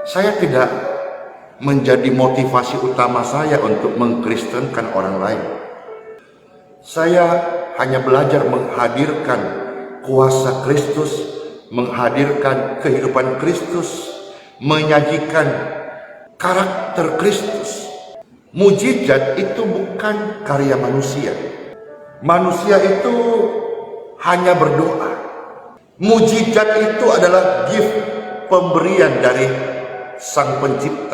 Saya tidak menjadi motivasi utama saya untuk mengkristenkan orang lain. Saya hanya belajar menghadirkan kuasa Kristus, menghadirkan kehidupan Kristus, menyajikan karakter Kristus. Mujizat itu bukan karya manusia. Manusia itu hanya berdoa. Mujizat itu adalah gift, pemberian dari Sang Pencipta.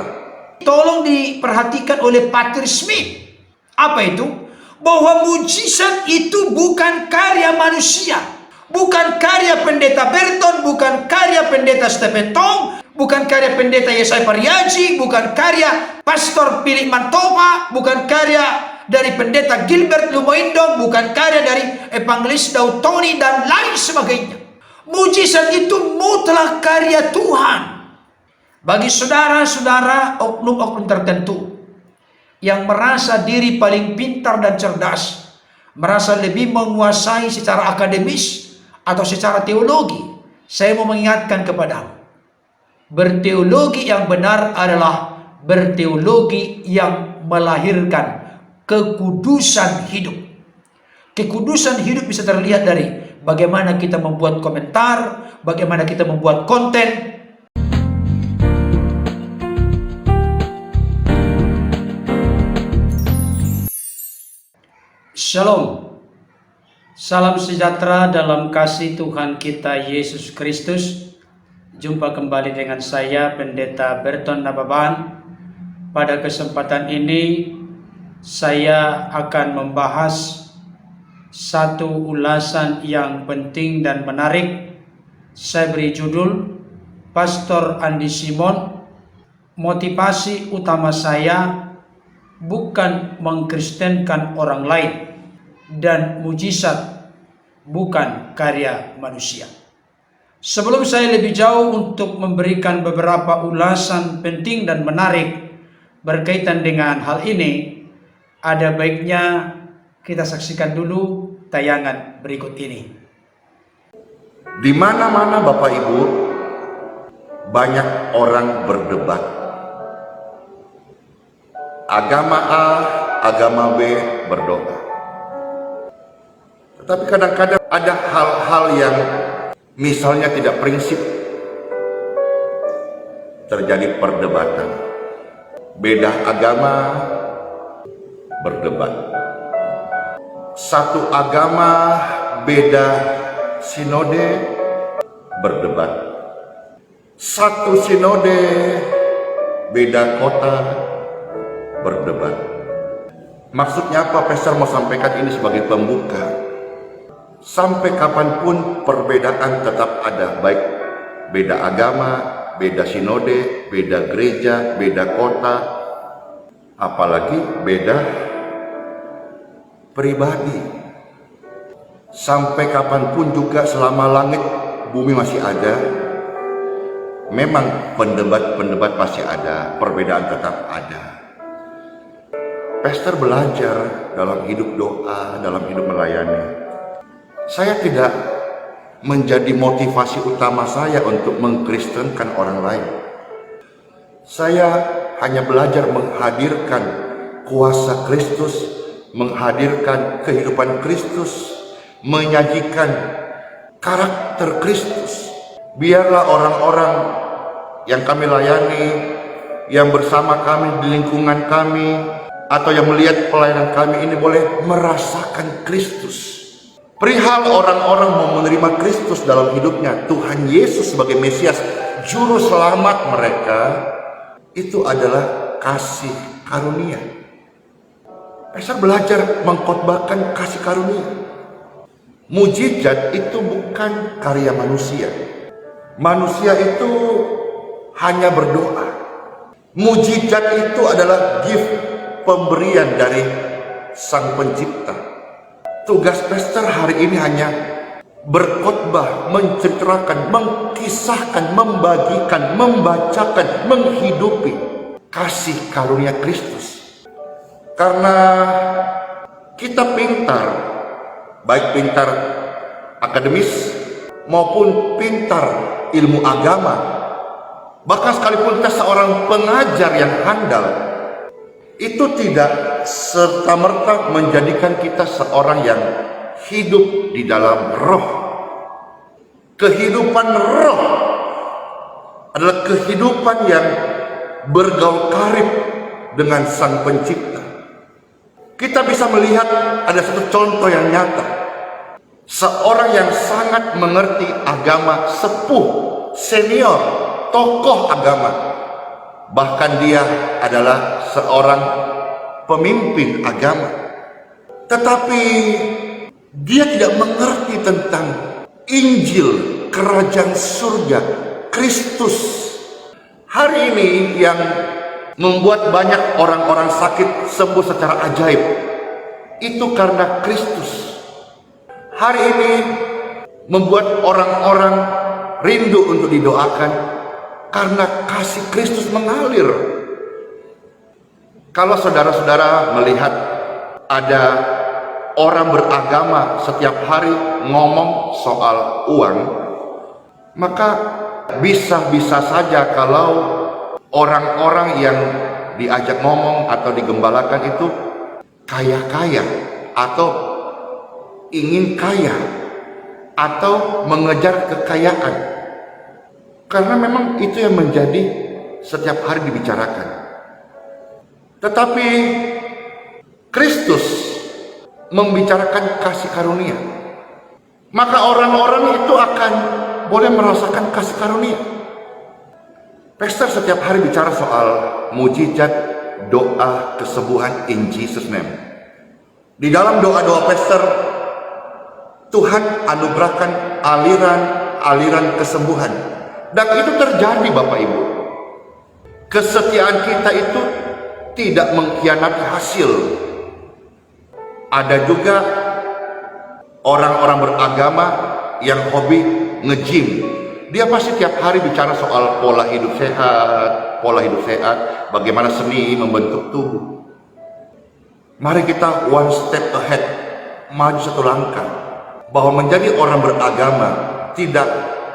Tolong diperhatikan oleh Patrick Smith. Apa itu? Bahwa mujizat itu bukan karya manusia. Bukan karya pendeta Berton, bukan karya pendeta Stephen Tong, bukan karya pendeta Yesaya Pariaji, bukan karya Pastor Philip Mantopa, bukan karya dari pendeta Gilbert Lumoindong, bukan karya dari Evangelis Daud Tony dan lain sebagainya. Mujizat itu mutlak karya Tuhan. Bagi saudara-saudara oknum-oknum tertentu yang merasa diri paling pintar dan cerdas, merasa lebih menguasai secara akademis atau secara teologi, saya mau mengingatkan kepadamu, berteologi yang benar adalah berteologi yang melahirkan kekudusan hidup. Kekudusan hidup bisa terlihat dari bagaimana kita membuat komentar, bagaimana kita membuat konten. Shalom, salam sejahtera dalam kasih Tuhan kita Yesus Kristus. Jumpa kembali dengan saya Pendeta Berton Nababan. Pada kesempatan ini saya akan membahas satu ulasan yang penting dan menarik. Saya beri judul Pastor Andi Simon, motivasi utama saya bukan mengkristenkan orang lain, dan mujizat bukan karya manusia. Sebelum saya lebih jauh untuk memberikan beberapa ulasan penting dan menarik berkaitan dengan hal ini, ada baiknya kita saksikan dulu tayangan berikut ini. Di mana-mana Bapak Ibu, banyak orang berdebat. Agama A, agama B berdoa. Tetapi kadang-kadang ada hal-hal yang misalnya tidak prinsip, terjadi perdebatan. Beda agama berdebat. Satu agama beda sinode berdebat. Satu sinode beda kota berdebat. Maksudnya apa? Pastor mau sampaikan ini sebagai pembuka. Sampai kapanpun perbedaan tetap ada, baik beda agama, beda sinode, beda gereja, beda kota, apalagi beda pribadi. Sampai kapanpun juga selama langit bumi masih ada, memang pendebat pasti ada, perbedaan tetap ada. Pastor belajar dalam hidup doa, dalam hidup melayani. Saya tidak menjadi motivasi utama saya untuk mengkristenkan orang lain. Saya hanya belajar menghadirkan kuasa Kristus, menghadirkan kehidupan Kristus, menyajikan karakter Kristus. Biarlah orang-orang yang kami layani, yang bersama kami di lingkungan kami, atau yang melihat pelayanan kami ini boleh merasakan Kristus. Perihal orang-orang mau menerima Kristus dalam hidupnya, Tuhan Yesus sebagai Mesias, Juru Selamat mereka, itu adalah kasih karunia. Pastor belajar mengkhotbahkan kasih karunia. Mujizat itu bukan karya manusia. Manusia itu hanya berdoa. Mujizat itu adalah gift, pemberian dari Sang Pencipta. Tugas pastor hari ini hanya berkhotbah, menceritakan, mengkisahkan, membagikan, membacakan, menghidupi kasih karunia Kristus. Karena kita pintar, baik pintar akademis maupun pintar ilmu agama, Bahkan sekalipun kita seorang pengajar yang handal, itu tidak serta-merta menjadikan kita seorang yang hidup di dalam roh. Kehidupan roh adalah kehidupan yang bergaul karib dengan Sang Pencipta. Kita bisa melihat ada satu contoh yang nyata. Seorang yang sangat mengerti agama, sepuh, senior, tokoh agama. Bahkan dia adalah seorang pemimpin agama. Tetapi dia tidak mengerti tentang Injil, kerajaan surga, Kristus. Hari ini yang membuat banyak orang-orang sakit sembuh secara ajaib, itu karena Kristus. Hari ini membuat orang-orang rindu untuk didoakan karena kasih Kristus mengalir. Kalau saudara-saudara melihat ada orang beragama setiap hari ngomong soal uang, maka bisa-bisa saja kalau orang-orang yang diajak ngomong atau digembalakan itu kaya-kaya atau ingin kaya atau mengejar kekayaan, karena memang itu yang menjadi setiap hari dibicarakan. Tetapi Kristus membicarakan kasih karunia, maka orang-orang itu akan boleh merasakan kasih karunia. Pastor setiap hari bicara soal mujizat, doa kesembuhan in Jesus name. Di dalam doa-doa pastor, Tuhan anugerahkan aliran kesembuhan, dan itu terjadi Bapak Ibu. Kesetiaan kita itu tidak mengkhianati hasil. Ada juga orang-orang beragama yang hobi nge-gym. Dia pasti tiap hari bicara soal pola hidup sehat, bagaimana seni membentuk tubuh. Mari kita one step ahead, maju satu langkah, bahwa menjadi orang beragama tidak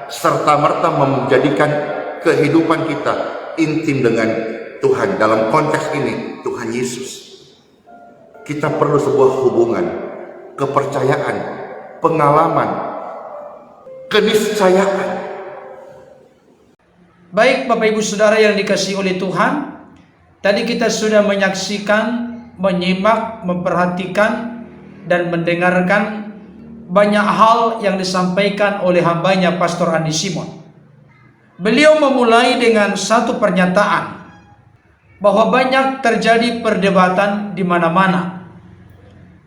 serta-merta menjadikan kehidupan kita intim dengan Tuhan. Dalam konteks ini, Tuhan Yesus. Kita perlu sebuah hubungan, kepercayaan, pengalaman, keniscayaan. Baik Bapak Ibu Saudara yang dikasihi oleh Tuhan, tadi kita sudah menyaksikan, menyimak, memperhatikan, dan mendengarkan banyak hal yang disampaikan oleh hambanya Pastor Andi Simon. Beliau memulai dengan satu pernyataan bahwa banyak terjadi perdebatan di mana-mana,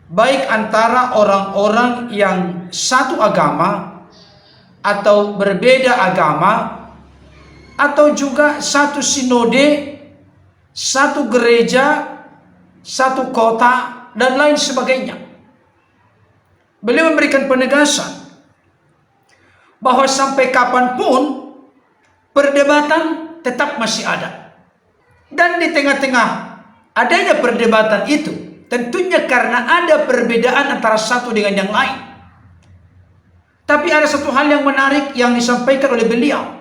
baik antara orang-orang yang satu agama atau berbeda agama, atau juga satu sinode, satu gereja, satu kota, dan lain sebagainya. Beliau memberikan penegasan bahwa sampai kapanpun perdebatan tetap masih ada. Dan di tengah-tengah adanya perdebatan itu, tentunya karena ada perbedaan antara satu dengan yang lain. Tapi ada satu hal yang menarik yang disampaikan oleh beliau.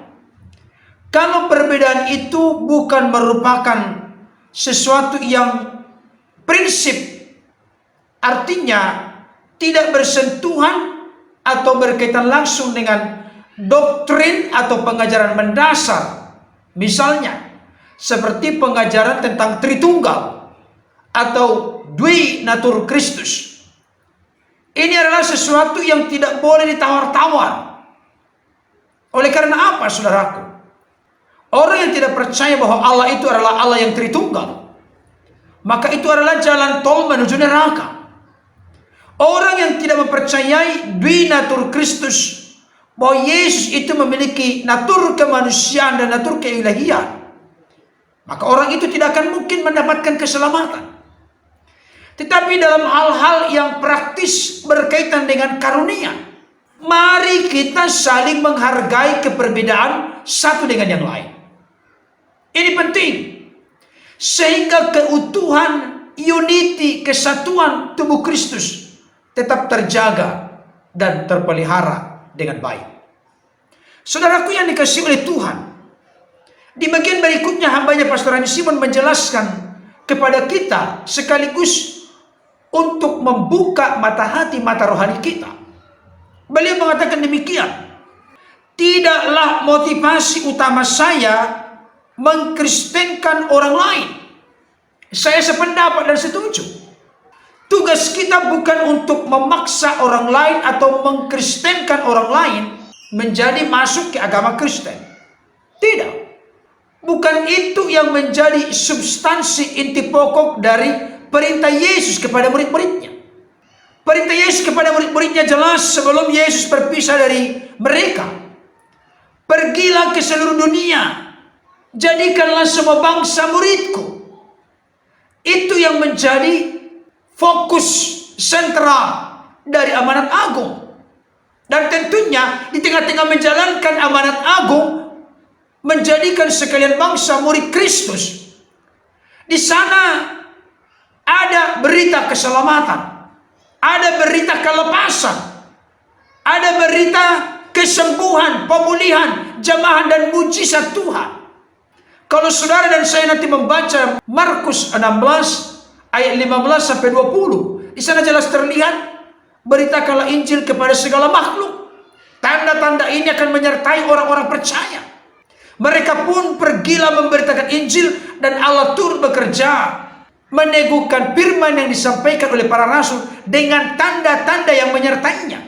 Kalau perbedaan itu bukan merupakan sesuatu yang prinsip, artinya tidak bersentuhan atau berkaitan langsung dengan doktrin atau pengajaran mendasar, misalnya seperti pengajaran tentang Tritunggal atau Dwi Natur Kristus. Ini adalah sesuatu yang tidak boleh ditawar-tawar. Oleh karena apa, saudaraku? Orang yang tidak percaya bahwa Allah itu adalah Allah yang Tritunggal, maka itu adalah jalan tol menuju neraka. Orang yang tidak mempercayai Dwi Natur Kristus, bahwa Yesus itu memiliki natur kemanusiaan dan natur keilahian, maka orang itu tidak akan mungkin mendapatkan keselamatan. Tetapi dalam hal-hal yang praktis berkaitan dengan karunia, mari kita saling menghargai keperbedaan satu dengan yang lain. Ini penting, sehingga keutuhan, unity, kesatuan tubuh Kristus tetap terjaga dan terpelihara dengan baik. Saudaraku yang dikasihi oleh Tuhan, Di bagian berikutnya hambanya Pastor Rani Simon menjelaskan kepada kita sekaligus untuk membuka mata hati, mata rohani kita. Beliau mengatakan demikian, tidaklah motivasi utama saya mengkristenkan orang lain. Saya sependapat dan setuju. Tugas kita bukan untuk memaksa orang lain atau mengkristenkan orang lain menjadi masuk ke agama Kristen. Tidak. Bukan itu yang menjadi substansi inti pokok dari perintah Yesus kepada murid-muridnya. Perintah Yesus kepada murid-muridnya jelas sebelum Yesus berpisah dari mereka. Pergilah ke seluruh dunia, jadikanlah semua bangsa muridku. Itu yang menjadi fokus sentral dari amanat agung. Dan tentunya di tengah-tengah menjalankan amanat agung, menjadikan sekalian bangsa murid Kristus, di sana ada berita keselamatan, ada berita kelepasan, ada berita kesembuhan, pemulihan, jamahan dan mujizat Tuhan. Kalau saudara dan saya nanti membaca Markus 16 ayat 15 sampai 20, di sana jelas terlihat, beritakanlah Injil kepada segala makhluk. Tanda-tanda ini akan menyertai orang-orang percaya. Mereka pun pergilah memberitakan Injil dan Allah turut bekerja meneguhkan firman yang disampaikan oleh para rasul dengan tanda-tanda yang menyertainya.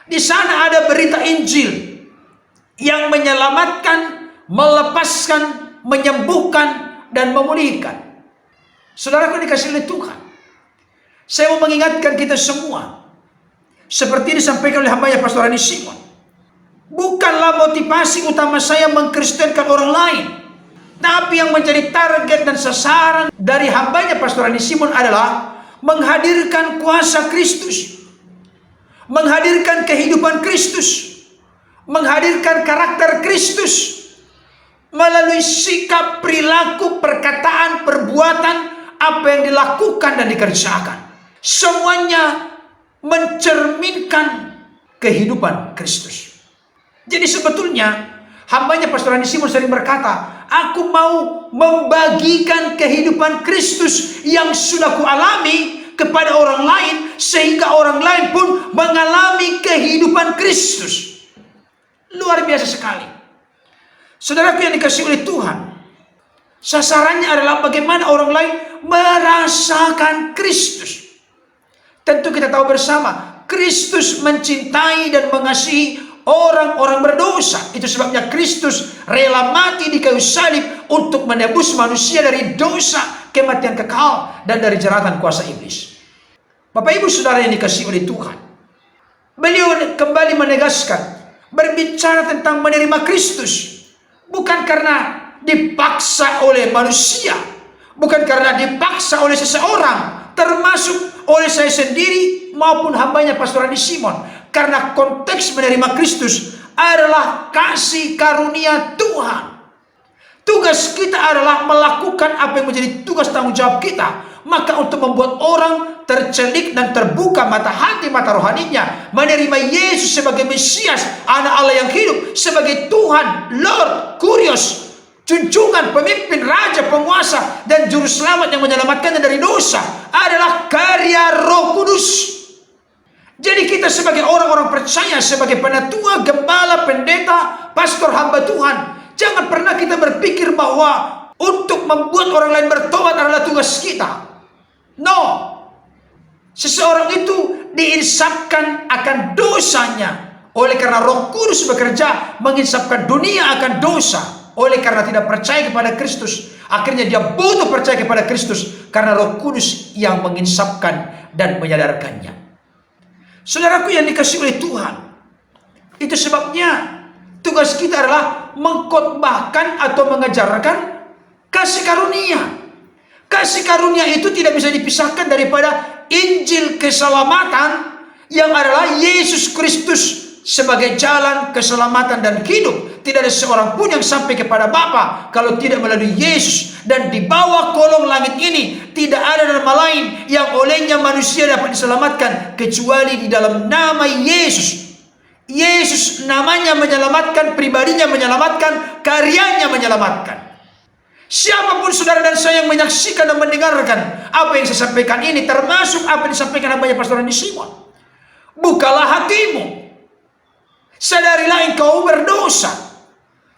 Di sana ada berita Injil yang menyelamatkan, melepaskan, menyembuhkan dan memulihkan. Saudaraku dikasih oleh Tuhan, saya mau mengingatkan kita semua seperti disampaikan oleh hambanya Pastor Rani Simon. Bukanlah motivasi utama saya mengkristenkan orang lain, tapi yang menjadi target dan sasaran dari hambanya Pastor Rani Simon adalah menghadirkan kuasa Kristus, menghadirkan kehidupan Kristus, menghadirkan karakter Kristus melalui sikap, perilaku, perkataan, perbuatan, apa yang dilakukan dan dikerjakan. Semuanya mencerminkan kehidupan Kristus. Jadi sebetulnya hambanya Pastor Rani Simon sering berkata, aku mau membagikan kehidupan Kristus yang sudah kualami kepada orang lain, sehingga orang lain pun mengalami kehidupan Kristus. Luar biasa sekali. Saudaraku yang dikasihi oleh Tuhan, sasarannya adalah bagaimana orang lain merasakan Kristus. Tentu kita tahu bersama, Kristus mencintai dan mengasihi orang-orang berdosa. Itu sebabnya Kristus rela mati di kayu salib untuk menebus manusia dari dosa, kematian kekal, dan dari jeratan kuasa iblis. Bapak Ibu Saudara yang dikasihi oleh Tuhan, beliau kembali menegaskan, berbicara tentang menerima Kristus bukan karena dipaksa oleh manusia, bukan karena dipaksa oleh seseorang, termasuk oleh saya sendiri maupun hambanya Pastor Rani Simon. Karena konteks menerima Kristus adalah kasih karunia Tuhan. Tugas kita adalah melakukan apa yang menjadi tugas tanggung jawab kita. Maka untuk membuat orang tercelik dan terbuka mata hati, mata rohaninya, menerima Yesus sebagai Mesias, anak Allah yang hidup, sebagai Tuhan, Lord, Kurios, junjungan, pemimpin, raja, penguasa, dan juru selamat yang menyelamatkannya dari dosa, adalah karya Roh Kudus. Jadi kita sebagai orang-orang percaya, sebagai penatua, gembala, pendeta, pastor, hamba Tuhan, jangan pernah kita berpikir bahwa untuk membuat orang lain bertobat adalah tugas kita. No. Seseorang itu diinsafkan akan dosanya oleh karena Roh Kudus bekerja menginsafkan dunia akan dosa. Oleh karena tidak percaya kepada Kristus, akhirnya dia butuh percaya kepada Kristus karena Roh Kudus yang menginsafkan dan menyadarkannya. Saudaraku yang dikasihi oleh Tuhan, itu sebabnya tugas kita adalah mengkhotbahkan atau mengajarkan kasih karunia. Kasih karunia itu tidak bisa dipisahkan daripada Injil keselamatan yang adalah Yesus Kristus sebagai jalan keselamatan dan hidup. Tidak ada seorang pun yang sampai kepada Bapa kalau tidak melalui Yesus. Dan di bawah kolong langit ini tidak ada nama lain yang olehnya manusia dapat diselamatkan kecuali di dalam nama Yesus. Yesus namanya menyelamatkan, pribadinya menyelamatkan, karyanya menyelamatkan. Siapapun saudara dan saya yang menyaksikan dan mendengarkan apa yang saya sampaikan ini, termasuk apa yang disampaikan hambanya Pastor Andi Simon, bukalah hatimu, sadarilah engkau berdosa.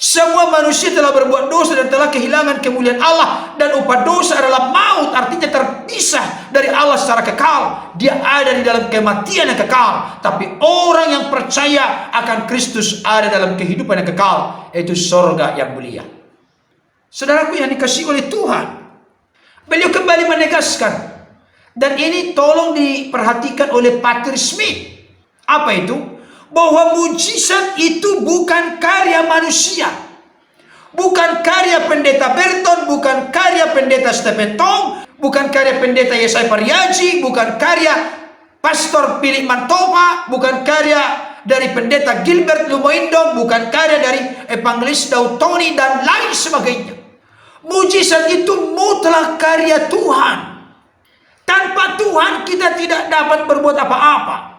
Semua manusia telah berbuat dosa dan telah kehilangan kemuliaan Allah, dan upah dosa adalah maut, artinya terpisah dari Allah secara kekal. Dia ada di dalam kematian yang kekal. Tapi orang yang percaya akan Kristus ada dalam kehidupan yang kekal, yaitu sorga yang mulia. Saudaraku yang dikasihi oleh Tuhan, beliau kembali menegaskan, dan ini tolong diperhatikan oleh Patrick Smith. Apa itu? Bahwa mujizat itu bukan karya manusia, bukan karya pendeta Berton, bukan karya pendeta Stephen Tong, bukan karya pendeta Yesaya Pariaji, bukan karya Pastor Philip Mantopa, bukan karya dari pendeta Gilbert Lumoindong, bukan karya dari Evangelis Daud Tony dan lain sebagainya. Mujizat itu mutlak karya Tuhan. Tanpa Tuhan kita tidak dapat berbuat apa-apa.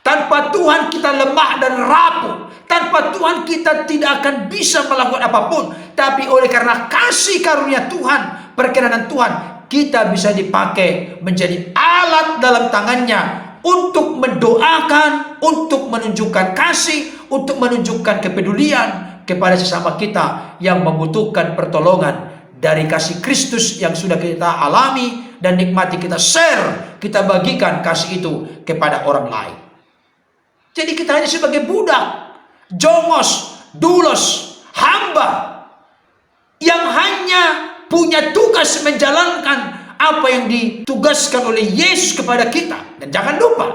Tanpa Tuhan kita lemah dan rapuh. Tanpa Tuhan kita tidak akan bisa melakukan apapun. Tapi oleh karena kasih karunia Tuhan, perkenanan Tuhan, kita bisa dipakai menjadi alat dalam tangannya untuk mendoakan, untuk menunjukkan kasih, untuk menunjukkan kepedulian kepada sesama kita yang membutuhkan pertolongan dari kasih Kristus yang sudah kita alami dan nikmati. Kita share, kita bagikan kasih itu kepada orang lain. Jadi kita hanya sebagai budak, jongos, dulos, hamba yang hanya punya tugas menjalankan apa yang ditugaskan oleh Yesus kepada kita. Dan jangan lupa,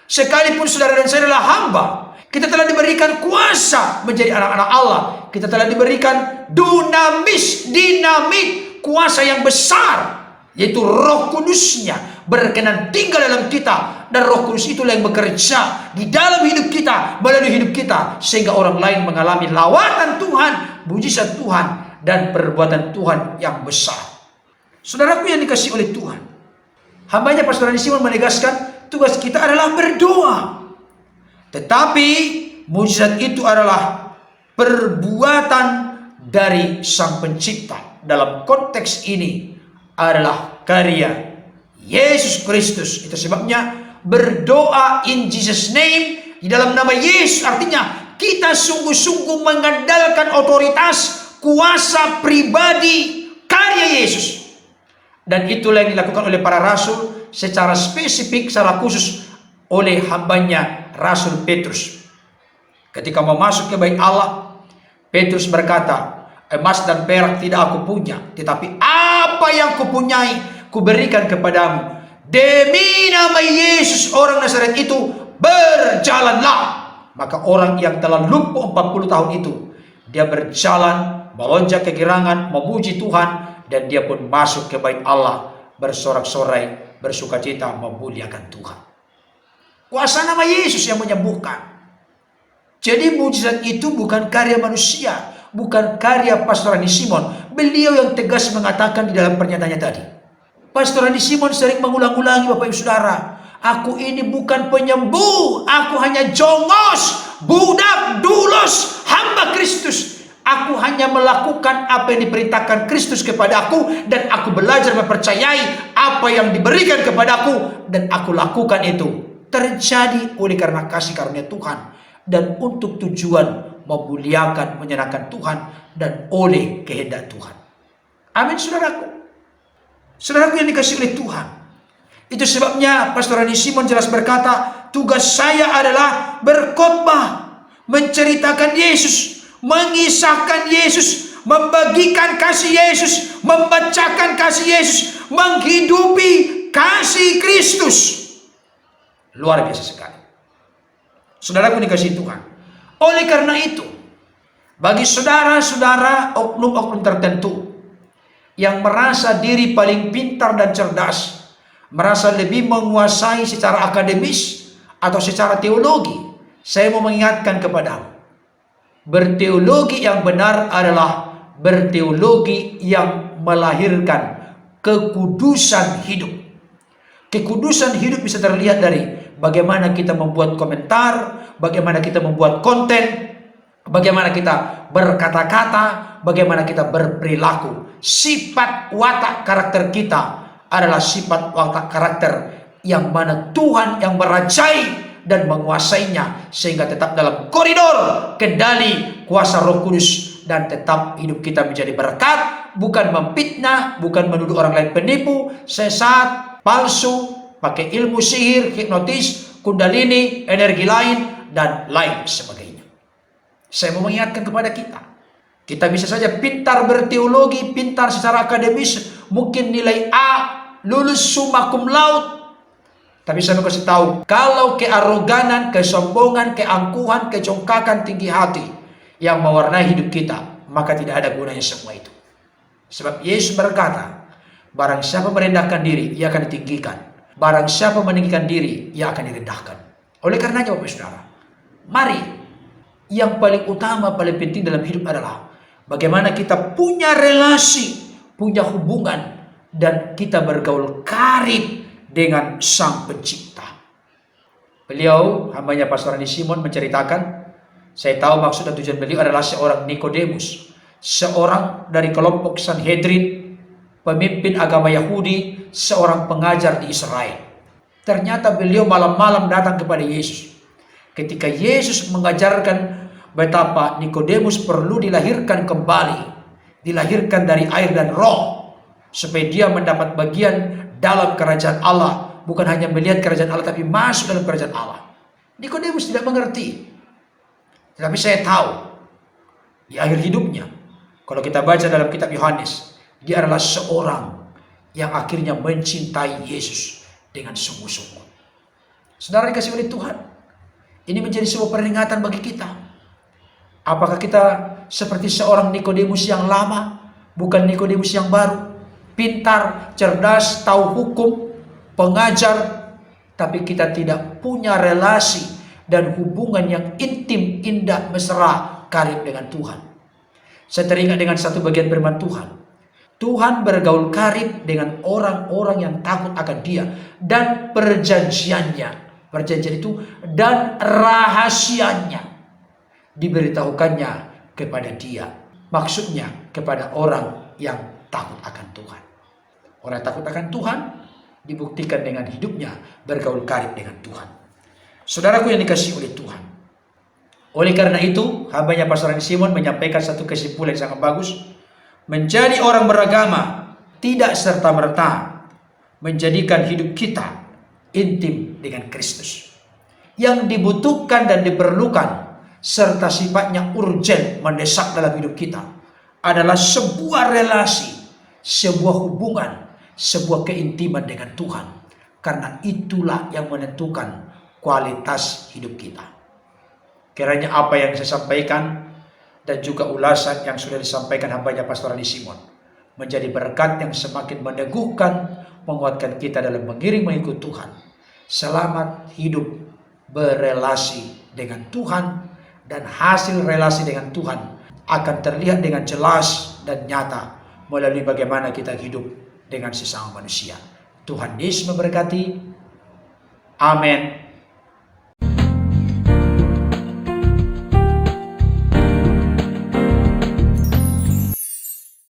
sekalipun saudara dan saya adalah hamba, kita telah diberikan kuasa menjadi anak-anak Allah. Kita telah diberikan dinamit, kuasa yang besar, yaitu Roh Kudusnya berkenan tinggal dalam kita. Dan Roh Kudus itulah yang bekerja di dalam hidup kita, melalui hidup kita, sehingga orang lain mengalami lawatan Tuhan, mujizat Tuhan, dan perbuatan Tuhan yang besar. Saudaraku yang dikasihi oleh Tuhan, hambanya Pastor Andi Simon menegaskan tugas kita adalah berdoa. Tetapi mujizat itu adalah perbuatan dari Sang Pencipta. Dalam konteks ini adalah karya Yesus Kristus. Itu sebabnya berdoa in Jesus name, di dalam nama Yesus, artinya kita sungguh-sungguh mengandalkan otoritas, kuasa pribadi, karya Yesus. Dan itulah yang dilakukan oleh para rasul secara spesifik, secara khusus oleh hambanya Rasul Petrus. Ketika mau masuk ke bait Allah, Petrus berkata, emas dan perak tidak aku punya, tetapi apa yang kupunyai kuberikan kepadamu. Demi nama Yesus orang Nazaret itu, berjalanlah. Maka orang yang telah lumpuh 40 tahun itu, dia berjalan, melonjak kegirangan, memuji Tuhan, dan dia pun masuk ke bait Allah, bersorak-sorai, bersukacita, memuliakan Tuhan. Kuasa nama Yesus yang menyembuhkan. Jadi mujizat itu bukan karya manusia, bukan karya Pastor Andi Simon. Beliau yang tegas mengatakan di dalam pernyataannya tadi. Pastor Andi Simon sering mengulang-ulangi, Bapak Ibu Saudara, aku ini bukan penyembuh, aku hanya jongos, budak, dulos, hamba Kristus. Aku hanya melakukan apa yang diperintahkan Kristus kepada aku, dan aku belajar mempercayai apa yang diberikan kepadaku, dan aku lakukan itu. Terjadi oleh karena kasih karunia Tuhan, dan untuk tujuan memuliakan, menyenangkan Tuhan, dan oleh kehendak Tuhan. Amin, saudaraku. Saudaraku yang dikasihi oleh Tuhan, itu sebabnya Pastor Andi Simon jelas berkata, tugas saya adalah berkhotbah, menceritakan Yesus, mengisahkan Yesus, membagikan kasih Yesus, membacakan kasih Yesus, menghidupi kasih Kristus. Luar biasa sekali. Saudaraku dikasihi Tuhan. Oleh karena itu, bagi saudara-saudara oknum-oknum tertentu yang merasa diri paling pintar dan cerdas, merasa lebih menguasai secara akademis atau secara teologi, saya mau mengingatkan kepadamu, berteologi yang benar adalah berteologi yang melahirkan kekudusan hidup. Kekudusan hidup bisa terlihat dari bagaimana kita membuat komentar, bagaimana kita membuat konten, bagaimana kita berkata-kata, bagaimana kita berperilaku. Sifat watak karakter kita adalah sifat watak karakter yang mana Tuhan yang merajai dan menguasainya, sehingga tetap dalam koridor kendali kuasa Roh Kudus dan tetap hidup kita menjadi berkat, bukan memfitnah, bukan menuduh orang lain penipu, sesat, palsu, pakai ilmu sihir, hipnotis, kundalini, energi lain, dan lain sebagainya. Saya mau mengingatkan kepada kita bisa saja pintar berteologi, pintar secara akademis, mungkin nilai A, lulus summa cum laude. Tapi saya mau kasih tahu, kalau kearoganan, kesombongan, keangkuhan, kecongkakan, tinggi hati yang mewarnai hidup kita, maka tidak ada gunanya semua itu. Sebab Yesus berkata, barang siapa merendahkan diri, ia akan ditinggikan. Barang siapa meninggikan diri, ia akan direndahkan. Oleh karenanya Bapak Saudara, mari, yang paling utama, paling penting dalam hidup adalah bagaimana kita punya relasi, punya hubungan, dan kita bergaul karib dengan Sang Pencipta. Beliau, hambanya Pastor Andi Simon, menceritakan, saya tahu maksud dan tujuan beliau adalah seorang Nikodemus, seorang dari kelompok Sanhedrin, pemimpin agama Yahudi, seorang pengajar di Israel. Ternyata beliau malam-malam datang kepada Yesus. Ketika Yesus mengajarkan betapa Nikodemus perlu dilahirkan kembali, dilahirkan dari air dan roh, supaya dia mendapat bagian dalam kerajaan Allah, bukan hanya melihat kerajaan Allah, tapi masuk dalam kerajaan Allah. Nikodemus tidak mengerti. Tetapi saya tahu, di akhir hidupnya, kalau kita baca dalam kitab Yohanes, dia adalah seorang yang akhirnya mencintai Yesus dengan sungguh-sungguh. Saudara dikasih oleh Tuhan, ini menjadi sebuah peringatan bagi kita. Apakah kita seperti seorang Nikodemus yang lama, bukan Nikodemus yang baru? Pintar, cerdas, tahu hukum, pengajar, tapi kita tidak punya relasi dan hubungan yang intim, indah, mesra, karib dengan Tuhan. Saya teringat dengan satu bagian firman Tuhan. Tuhan bergaul karib dengan orang-orang yang takut akan Dia, dan perjanjiannya, perjanjian itu dan rahasianya diberitahukannya kepada Dia. Maksudnya kepada orang yang takut akan Tuhan. Orang yang takut akan Tuhan dibuktikan dengan hidupnya bergaul karib dengan Tuhan. Saudaraku yang dikasihi oleh Tuhan, oleh karena itu hambanya Pastor Andi Simon menyampaikan satu kesimpulan yang sangat bagus. Menjadi orang beragama tidak serta-merta menjadikan hidup kita intim dengan Kristus. Yang dibutuhkan dan diperlukan serta sifatnya urgent, mendesak dalam hidup kita adalah sebuah relasi, sebuah hubungan, sebuah keintiman dengan Tuhan. Karena itulah yang menentukan kualitas hidup kita. Kiranya apa yang saya sampaikan dan juga ulasan yang sudah disampaikan hambanya Pastor Andi Simon menjadi berkat yang semakin meneguhkan, menguatkan kita dalam mengiring mengikut Tuhan. Selamat hidup berelasi dengan Tuhan, dan hasil relasi dengan Tuhan akan terlihat dengan jelas dan nyata melalui bagaimana kita hidup dengan sesama manusia. Tuhan Yesus memberkati. Amin.